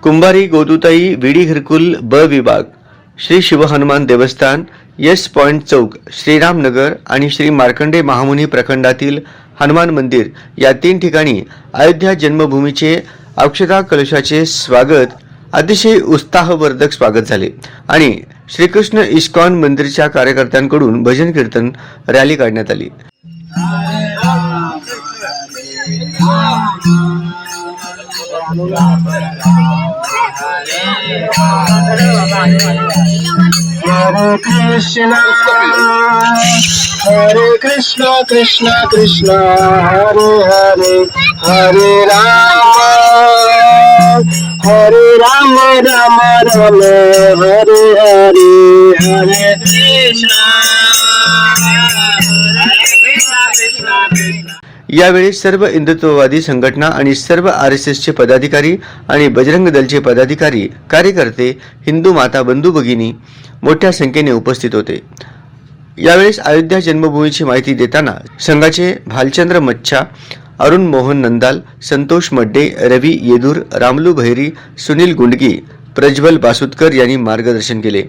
कुंभारी गोदुताई विडी घरकुल ब विभाग, श्री शिवहनुमान देवस्थान, यस पॉइंट चौक, श्रीरामनगर आणि श्री मार्कंडे महामुनी प्रखंडातील हनुमान मंदिर या 3 ठिकाणी अयोध्या जन्मभूमीचे अक्षता कलशाचे स्वागत अतिशय उत्साहवर्धक स्वागत झाले आणि श्रीकृष्ण इस्कॉन मंदिरच्या कार्यकर्त्यांकडून भजन कीर्तन रॅली काढण्यात आली. हरे कृष्णा कृष्णा कृष्णा हरे हरे, हरे राम राम राम हरे हरे, हरे कृष्णा कृष्णा कृष्णा. यावेळी सर्व हिंदुत्ववादी संघटना आणि सर्व RSSचे पदाधिकारी आणि बजरंग दलचे पदाधिकारी, कार्यकर्ते, हिंदू माता बंधू भगिनी मोठ्या संख्येने उपस्थित होते. यावेळेस अयोध्या जन्मभूमीची माहिती देताना संघाचे भालचंद्र मच्छा, अरुण मोहन नंदाल, संतोष मड्डे, रवी येदूर, रामलू भैरी, सुनील गुंडगी, प्रज्वल बासुदकर यांनी मार्गदर्शन केले.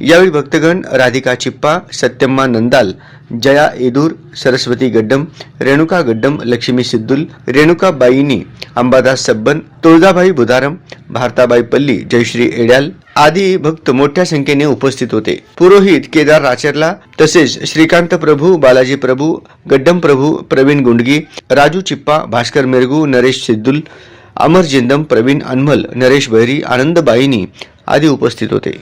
यावेळी भक्तगण राधिका चिप्पा, सत्यम्मा नंदाल, जया येदूर, सरस्वती गड्डम, रेणुका गड्डम, लक्ष्मी सिद्दुल, रेणुका बाईनी, अंबादास सब्बन, तुळजाबाई बुधारम, भारताबाई पल्ली, जयश्री एड्याल आदी भक्त मोठ्या संख्येने उपस्थित होते. पुरोहित केदार राचरला, तसेच श्रीकांत प्रभू, बालाजी प्रभू, गड्डम प्रभू, प्रवीण गुंडगी, राजू चिप्पा, भास्कर मिरगू, नरेश सिद्दुल, अमर जिंदम, प्रवीण अनमल, नरेश बहिरी, आनंद बाईनी आदी उपस्थित होते.